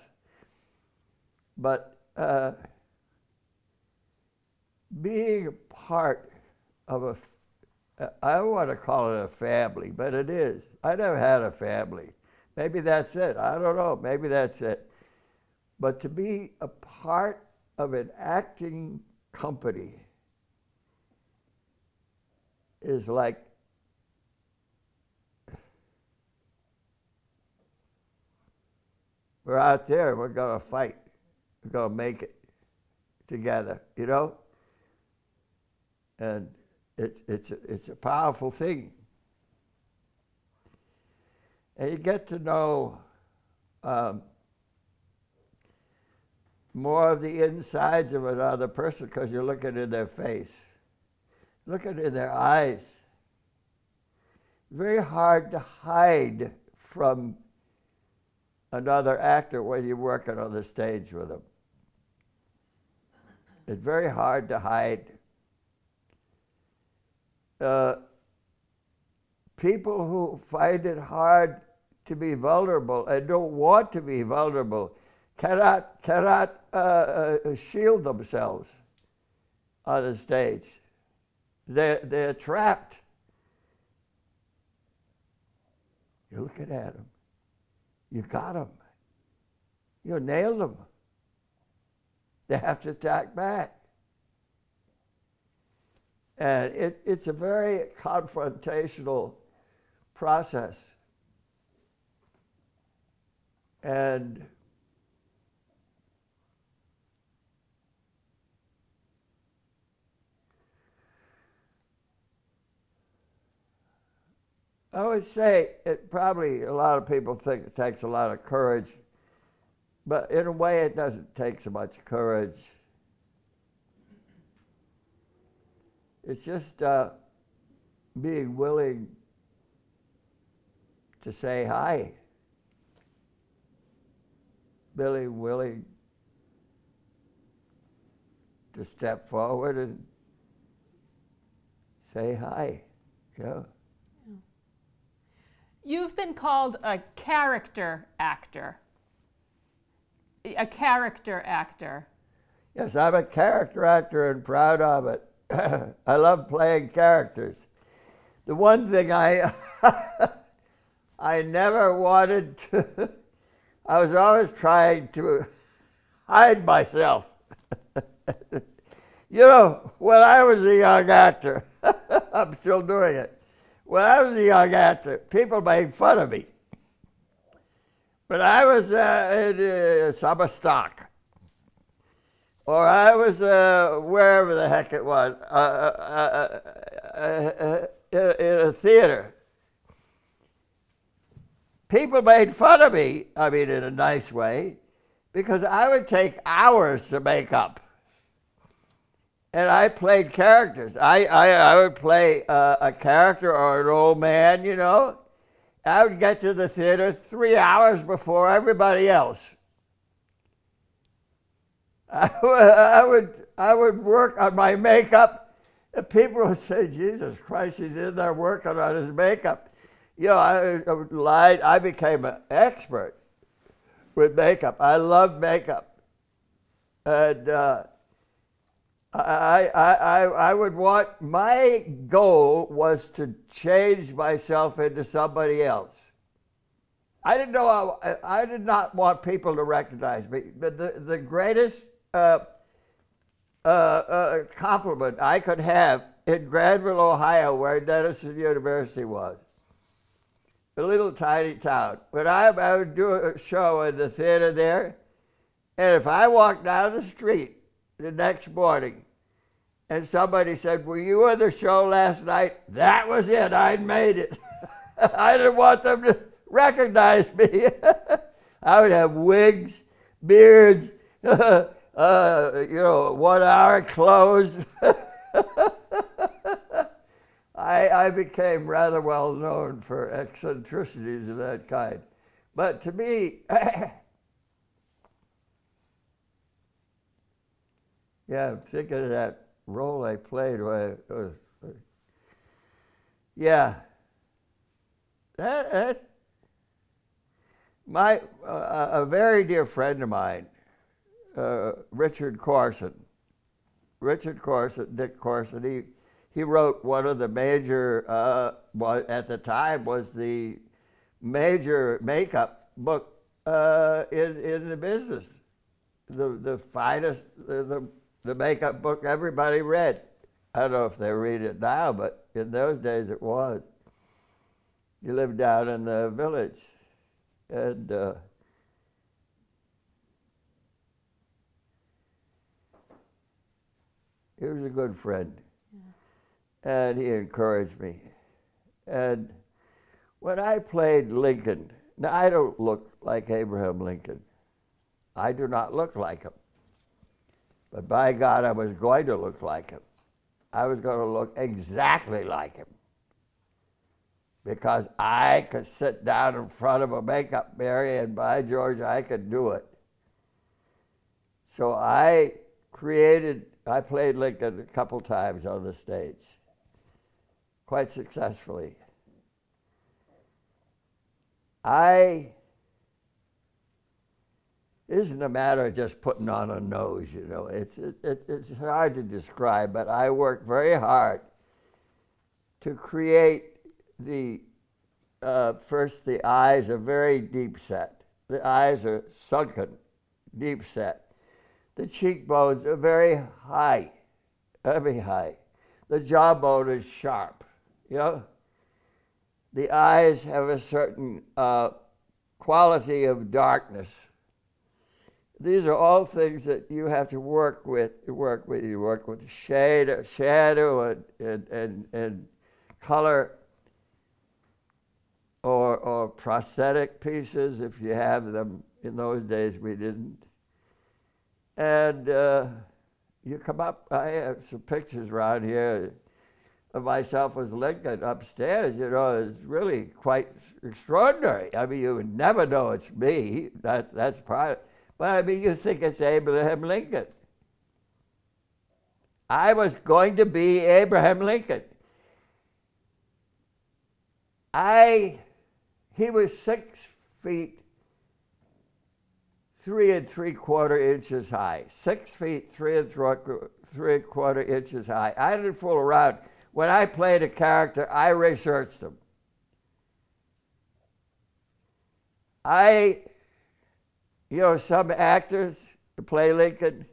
But being a part of I don't want to call it a family, but it is. I never had a family. Maybe that's it. I don't know. Maybe that's it. But to be a part of an acting company is like we're out there, we're going to fight. We're going to make it together, you know? And it's a powerful thing. And you get to know more of the insides of another person because you're looking in their face, looking in their eyes. Very hard to hide from another actor when you're working on the stage with them. It's very hard to hide. People who find it hard to be vulnerable and don't want to be vulnerable cannot shield themselves on the stage. They're trapped. You're looking at them. You got them. You nailed them. They have to attack back. And it's a very confrontational process. And I would say probably a lot of people think it takes a lot of courage, but in a way it doesn't take so much courage. It's just being willing to say hi, being willing to step forward and say hi, you know. You've been called a character actor. A character actor. Yes, I'm a character actor and proud of it. I love playing characters. The one thing I never wanted to, I was always trying to hide myself. You know, when I was a young actor, I'm still doing it. When I was a young actor, people made fun of me. But I was in summer stock, or I was wherever the heck it was, in a theater. People made fun of me, I mean in a nice way, because I would take hours to make up. And I played characters. I would play a character or an old man, you know. I would get to the theater 3 hours before everybody else. I would work on my makeup, and people would say, Jesus Christ, he's in there working on his makeup. You know, I became an expert with makeup. I loved makeup. And I would want, my goal was to change myself into somebody else. I didn't know, I did not want people to recognize me. But the greatest compliment I could have in Granville, Ohio, where Denison University was, a little tiny town. When I would do a show in the theater there, and if I walked down the street the next morning and somebody said, were you on the show last night? That was it, I'd made it. I didn't want them to recognize me. I would have wigs, beards, you know, 1 hour clothes. I became rather well known for eccentricities of that kind. But to me, yeah, I'm thinking of that role I played where it was, yeah. That's a very dear friend of mine, Richard Corson. Dick Corson, he wrote one of the major, at the time was the major makeup book in the business. The finest, the makeup book everybody read. I don't know if they read it now, but in those days it was. You lived down in the village, and he was a good friend. Yeah. And he encouraged me. And when I played Lincoln, now I don't look like Abraham Lincoln. I do not look like him. But by God, I was going to look like him. I was going to look exactly like him. Because I could sit down in front of a makeup mirror, and by George, I could do it. So I played Lincoln a couple times on the stage, quite successfully. It isn't a matter of just putting on a nose, you know. It's hard to describe, but I worked very hard to create first the eyes are very deep set. The eyes are sunken, deep set. The cheekbones are very high. The jawbone is sharp, you know. The eyes have a certain quality of darkness. These are all things that you have to work with. You work with shadow and color, or prosthetic pieces if you have them. In those days we didn't. And you come up, I have some pictures around here of myself as Lincoln upstairs, you know. It's really quite extraordinary. I mean, you would never know it's me. That's part. But I mean, you think it's Abraham Lincoln. I was going to be Abraham Lincoln. He was 6 feet 3 3/4 inches high. 6 feet 3 3/4 inches high. I didn't fool around. When I played a character, I researched him. You know, some actors play Lincoln,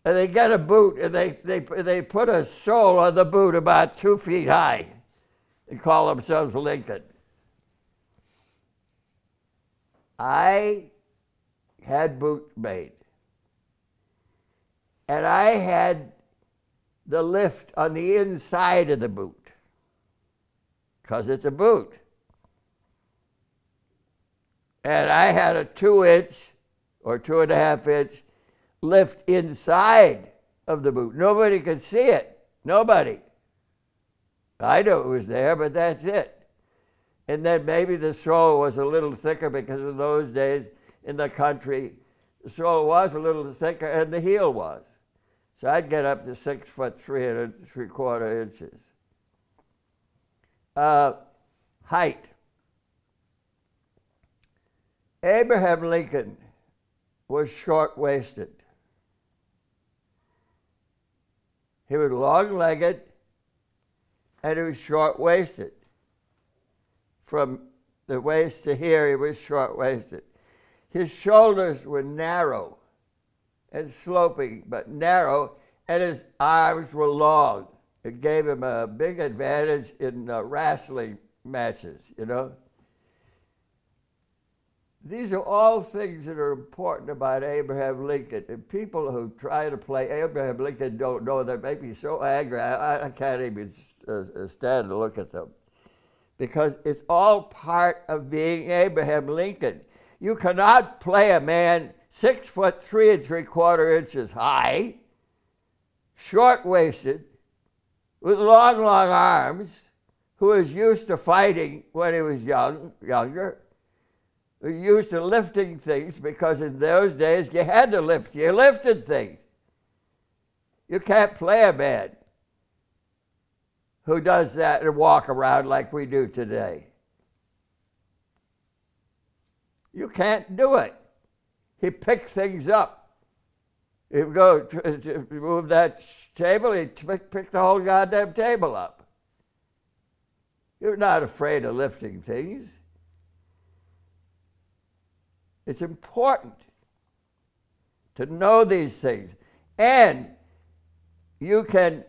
and they get a boot, and they put a sole on the boot about 2 feet high and call themselves Lincoln. I had boots made. And I had the lift on the inside of the boot, because it's a boot. And I had a 2-inch or 2.5-inch lift inside of the boot. Nobody could see it. Nobody. I knew it was there, but that's it. And then maybe the sole was a little thicker, because in those days in the country, the sole was a little thicker and the heel was. So I'd get up to 6 foot 3 inches. Height. Abraham Lincoln was short-waisted. He was long-legged and he was short-waisted. From the waist to here, he was short-waisted. His shoulders were narrow and sloping, but narrow, and his arms were long. It gave him a big advantage in wrestling matches, you know. These are all things that are important about Abraham Lincoln. And people who try to play Abraham Lincoln don't know. They make me so angry, I can't even stand to look at them. Because it's all part of being Abraham Lincoln. You cannot play a man 6 foot 3 3/4 inches high, short-waisted, with long arms, who was used to fighting when he was younger, who used to lifting things, because in those days you had to lift. You lifted things. You can't play a man who does that and walk around like we do today. You can't do it. He picked things up. He'd go to move that table, he'd pick the whole goddamn table up. You're not afraid of lifting things. It's important to know these things. And you can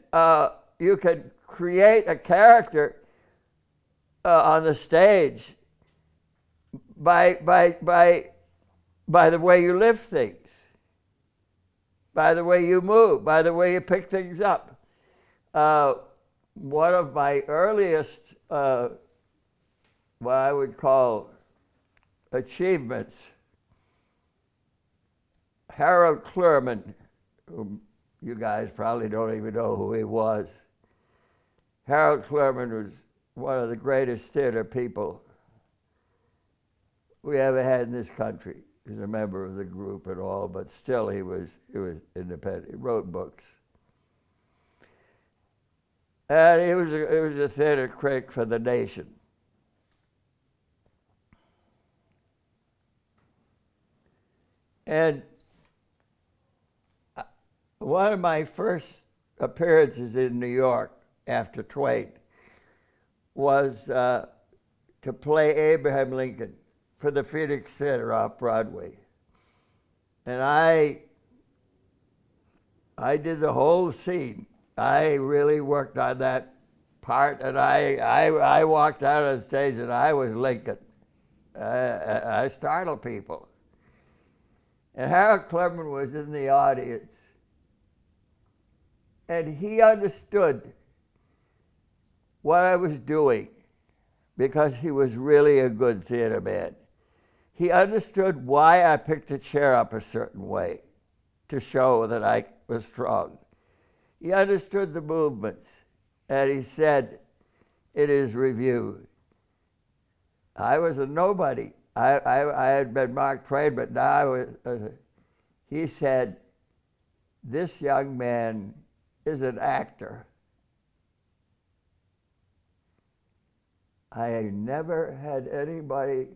create a character on the stage by the way you lift things, by the way you move, by the way you pick things up. One of my earliest, what I would call achievements, Harold Clurman, whom you guys probably don't even know who he was. Harold Clurman was one of the greatest theater people we ever had in this country. He was a member of the group and all, but still he was independent. He wrote books. And he was a theater critic for the Nation. And one of my first appearances in New York after Twain was to play Abraham Lincoln for the Phoenix Theater off Broadway. And I did the whole scene. I really worked on that part, and I walked out on stage and I was Lincoln. I startled people. And Harold Clurman was in the audience, and he understood what I was doing because he was really a good theater man. He understood why I picked a chair up a certain way to show that I was strong. He understood the movements, and he said in his review, I was a nobody. I had been Mark Twain, but now I was, he said, this young man is an actor. I never had anybody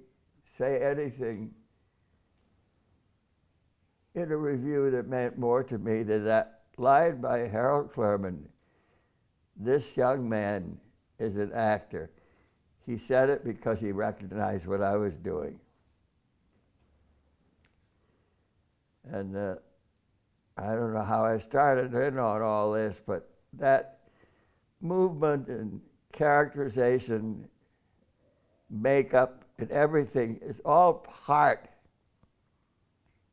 say anything in a review that meant more to me than that line by Harold Clurman, this young man is an actor. He said it because he recognized what I was doing. And I don't know how I started in on all this, but that movement and characterization, makeup and everything is all part.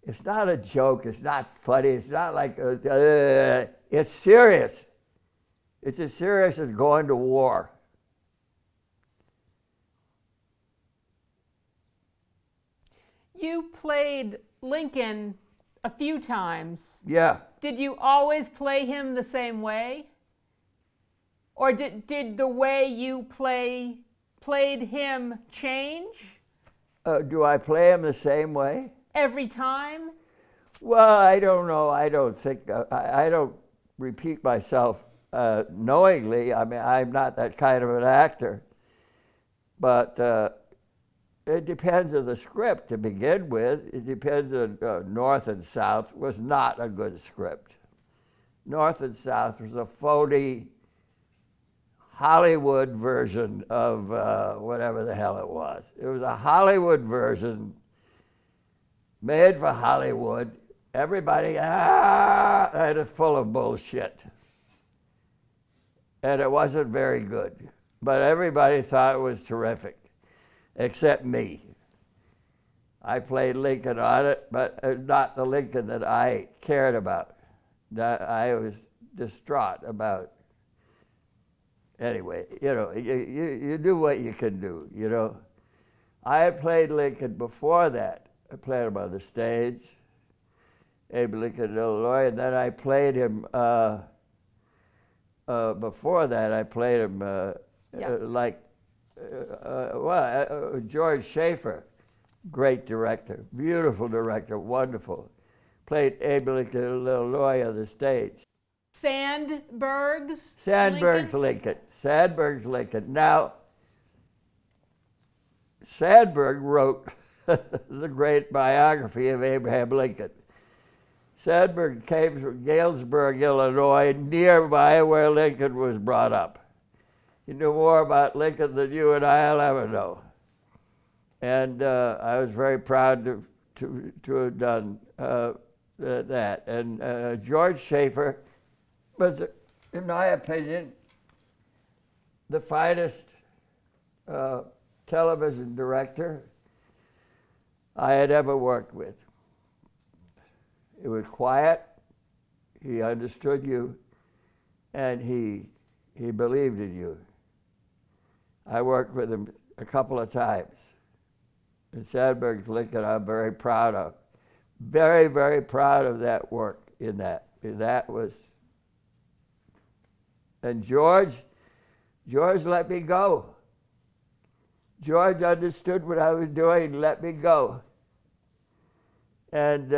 It's not a joke. It's not funny. It's not like, it's serious. It's as serious as going to war. You played Lincoln a few times. Yeah. Did you always play him the same way? Or did the way you played him change? Do I play him the same way? Every time? Well, I don't know. I don't think, I don't repeat myself knowingly. I mean, I'm not that kind of an actor. But it depends on the script to begin with. It depends on North and South was not a good script. North and South was a phony Hollywood version of whatever the hell it was. It was a Hollywood version made for Hollywood. Everybody, and it's full of bullshit. And it wasn't very good. But everybody thought it was terrific, except me. I played Lincoln on it, but not the Lincoln that I cared about, that I was distraught about. Anyway, you know, you do what you can do, you know. I had played Lincoln before that. I played him on the stage, Abe Lincoln, Illinois, and then I played him, before that I played him George Schaefer, great director, beautiful director, wonderful. Played Abe Lincoln, Illinois on the stage. Sandberg's Lincoln. Sandberg's Lincoln. Now, Sandberg wrote the great biography of Abraham Lincoln. Sandberg came from Galesburg, Illinois, nearby where Lincoln was brought up. He knew more about Lincoln than you and I'll ever know. And I was very proud to have done that. And George Schaefer was, in my opinion, the finest television director I had ever worked with. It was quiet, he understood you, and he believed in you. I worked with him a couple of times. And Sandberg's Lincoln I'm very proud of. Very, very proud of that work in that. And that was, and George let me go. George understood what I was doing and let me go. And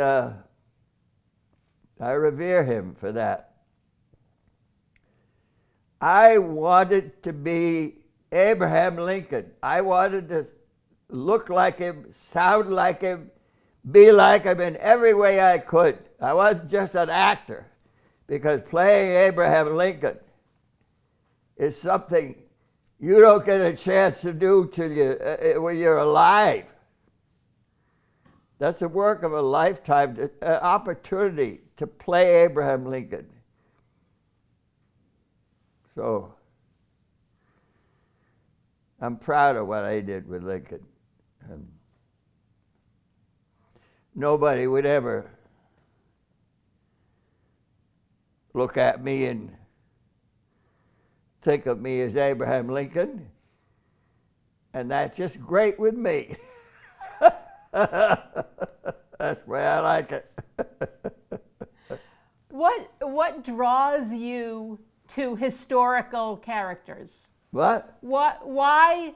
I revere him for that. I wanted to be Abraham Lincoln. I wanted to look like him, sound like him, be like him in every way I could. I wasn't just an actor, because playing Abraham Lincoln is something you don't get a chance to do till when you're alive. That's the work of a lifetime, an opportunity to play Abraham Lincoln. So I'm proud of what I did with Lincoln. And nobody would ever look at me and think of me as Abraham Lincoln, and that's just great with me. That's the way I like it. What draws you to historical characters? What? Why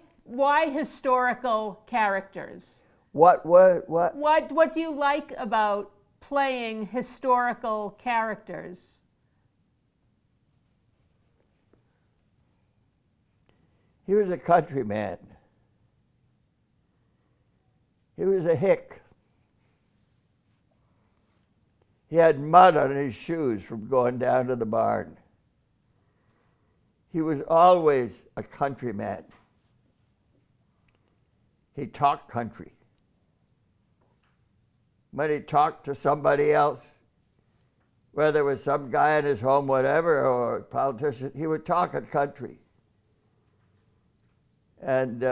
historical characters? What What do you like about playing historical characters? He was a countryman. He was a hick. He had mud on his shoes from going down to the barn. He was always a countryman. He talked country. When he talked to somebody else, whether it was some guy in his home, whatever, or a politician, he would talk in country. And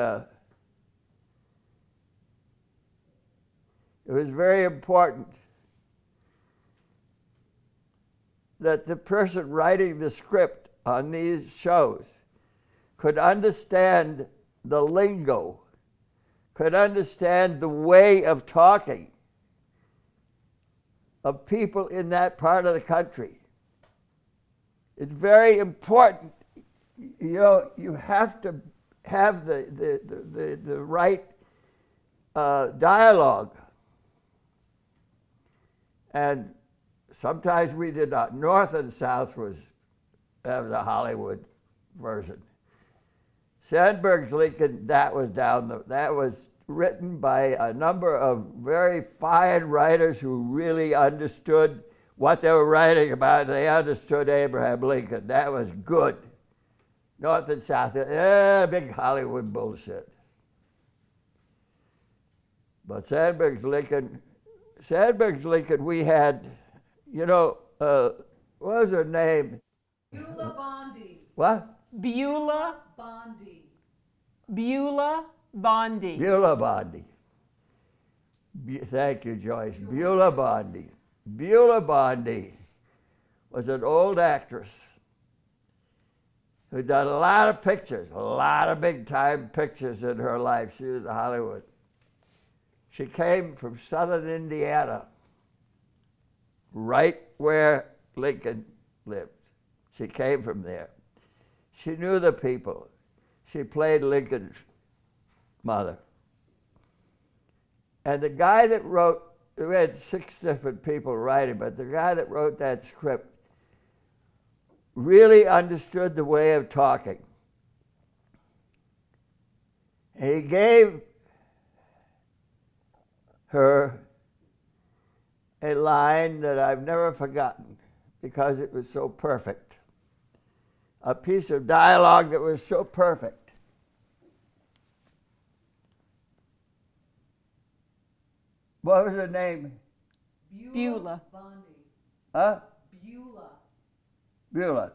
It was very important that the person writing the script on these shows could understand the lingo, could understand the way of talking of people in that part of the country. It's very important. You know, you have to have the right dialogue. And sometimes we did not. North and South that was a Hollywood version. Sandberg's Lincoln, that was written by a number of very fine writers who really understood what they were writing about. They understood Abraham Lincoln. That was good. North and South, big Hollywood bullshit. But Sandberg's Lincoln, we had, you know, what was her name? Beulah Bondi. What? Beulah Bondi. Beulah Bondi. Beulah Bondi. Thank you, Joyce. Beulah Bondi. Beulah Bondi was an old actress who'd done a lot of pictures, a lot of big-time pictures in her life. She was in Hollywood. She came from southern Indiana, right where Lincoln lived. She came from there. She knew the people. She played Lincoln's mother. And the guy that wrote, we had 6 different people writing, but the guy that wrote that script really understood the way of talking. And he gave her a line that I've never forgotten because it was so perfect. A piece of dialogue that was so perfect. What was her name? Beulah Bondi. Huh? Beulah. Beulah.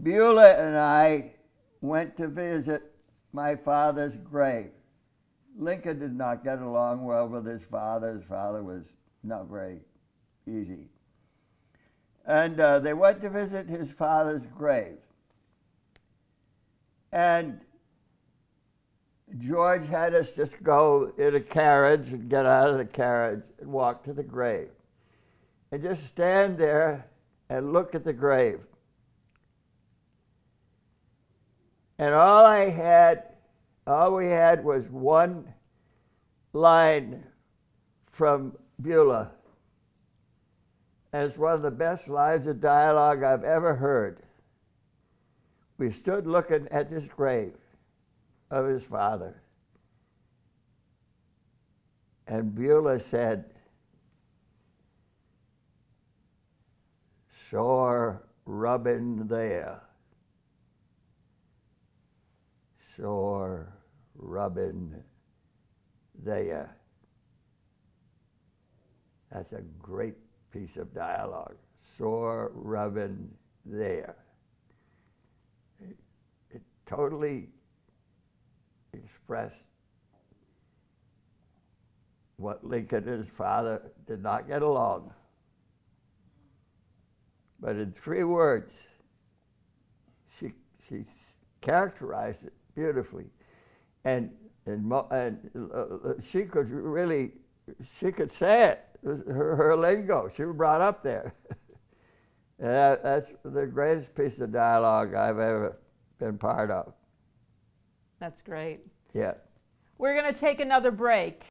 Beulah and I went to visit my father's grave. Lincoln did not get along well with his father. His father was not very easy. And they went to visit his father's grave. And George had us just go in a carriage and get out of the carriage and walk to the grave. And just stand there and look at the grave. And all we had was one line from Beulah. And it's one of the best lines of dialogue I've ever heard. We stood looking at this grave of his father. And Beulah said, "Sore rubbin' there. Sore rubbin' there." That's a great piece of dialogue. Sore rubbin' there. It totally expressed what Lincoln and his father did not get along. But in 3 words, she characterized it beautifully, and she could say it. It was her lingo. She was brought up there. And that's the greatest piece of dialogue I've ever been part of. That's great. Yeah. We're going to take another break.